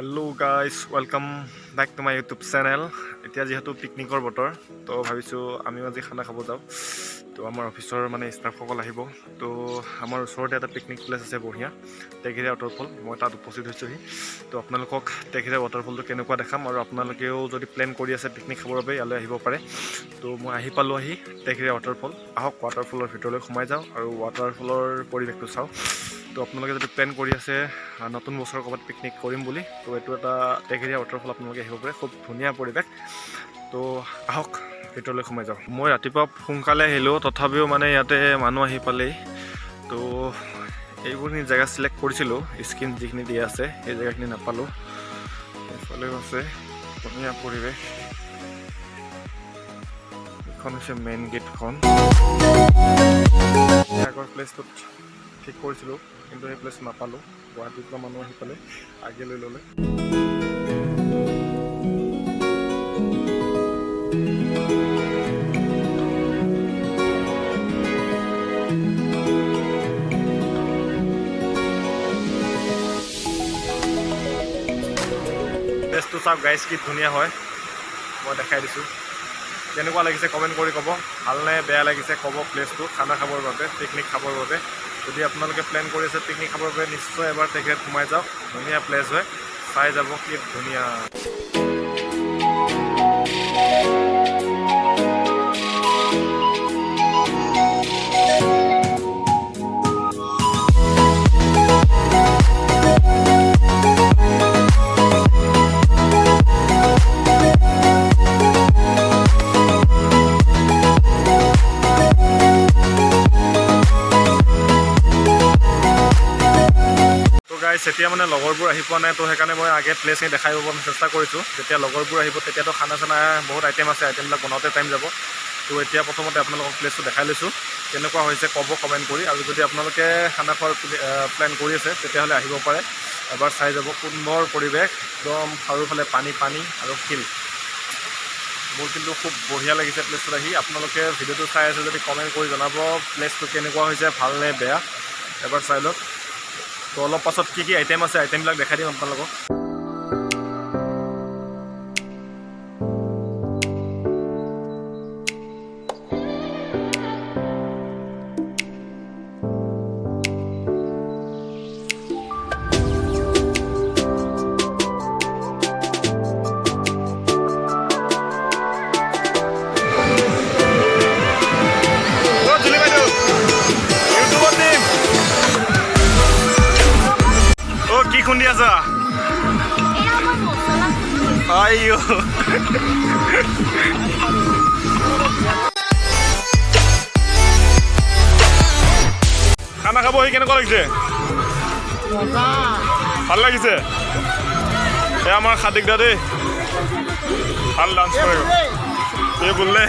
Hello guys welcome back to my YouTube channel. এতিয়া যেহেতু পিকনিকৰ বতৰ তো ভাবিছোঁ আমিও আজি খানা খাব যাওঁ। তো আমাৰ অফিচৰ মানে ষ্টাফসকল আহিব। তো আমাৰ ওচৰতে এটা পিকনিক প্লেচ আছে বঢ়িয়া, টেঘেৰীয়া ৱাটাৰফল। মই তাত উপস্থিত হৈছোঁহি। তো আপোনালোকক টেঘেৰীয়া ৱাটাৰফলটো কেনেকুৱা দেখাম, আৰু আপোনালোকেও যদি প্লেন কৰি আছে পিকনিক খাবৰ বাবে ইয়ালৈ আহিব পাৰে। তো মই আহি টেঘেৰীয়া ৱাটাৰফল। আহক ৱাটাৰফলৰ ভিতৰলৈ সোমাই যাওঁ আৰু ৱাটাৰফলৰ পৰিৱেশটো চাওঁ। তো আপোনালোকে যদি প্লেন কৰি আছে নতুন বছৰৰ ক'ৰবাত পিকনিক কৰিম বুলি, তো এইটো এটা টেঘেৰীয়া ৱাটাৰফল আপোনালোকে আহিব পাৰে। খুব ধুনীয়া পৰিৱেশ। তো আহক ভিতৰলৈ সোমাই যাওঁ। মই ৰাতিপুৱা সোনকালে আহিলোঁ, তথাপিও মানে ইয়াতে মানুহ আহি পালেই। তো এইবোৰখিনি জেগা চিলেক্ট কৰিছিলোঁ, স্ক্ৰীন যিখিনি দিয়া আছে সেই জেগাখিনি নাপালোঁ। এইফালেও আছে ধুনীয়া পৰিৱেশ। এইখন হৈছে মেইন গেটখন। আগৰ প্লেচটোত ঠিক কৰিছিলোঁ, কিন্তু সেই প্লেচ নাপালোঁ। গুৱাহাটীৰ পৰা মানুহ আহি পালে আগে লৈ ল'লে। প্লেচটো চাওক গাইজ, কি ধুনীয়া হয়। মই দেখাই দিছোঁ। কেনেকুৱা লাগিছে কমেণ্ট কৰি ক'ব, ভালনে বেয়া লাগিছে ক'ব। প্লেচটো খানা খাবৰ বাবে, পিকনিক খাবৰ বাবে, যদি আপোনালোকে প্লেন কৰি আছে পিকনিক খাবৰ বাবে, নিশ্চয় এবাৰ টেঘেৰীয়াত সোমাই যাওক। ধুনীয়া প্লেচ হয়, চাই যাব কি ধুনীয়া। এতিয়া মানে লগৰবোৰ আহি পোৱা নাই, তো সেইকাৰণে মই আগে প্লেচখিনি দেখাই দিব চেষ্টা কৰিছোঁ। যেতিয়া লগৰবোৰ আহিব তেতিয়াতো খানা চানা বহুত আইটেম আছে, আইটেমবিলাক বনাওঁতে টাইম যাব। তো এতিয়া প্ৰথমতে আপোনালোকক প্লেচটো দেখাই লৈছোঁ, কেনেকুৱা হৈছে ক'ব কমেণ্ট কৰি। আৰু যদি আপোনালোকে খানা খোৱাৰ প্লেন কৰি আছে তেতিয়াহ'লে আহিব পাৰে, এবাৰ চাই যাব। সুন্দৰ পৰিৱেশ, একদম চাৰিওফালে পানী পানী আৰু শিল। মোৰ কিন্তু খুব বঢ়িয়া লাগিছে প্লেচটোত আহি। আপোনালোকে ভিডিঅ'টো চাই আছে যদি কমেণ্ট কৰি জনাব প্লেচটো কেনেকুৱা হৈছে, ভাল নে বেয়া, এবাৰ চাই লওক। তো অলপ পাছত কি কি আইটেম আছে, আইটেমবিলাক দেখাই দিম আপোনালোকক। কি খুন্দি আছা? আইও খানা খাব আহি কেনেকুৱা লাগিছে? ভাল লাগিছে। এই আমাৰ খাদিক দা দেই, ভাল ডান্স কৰে। এই বোলে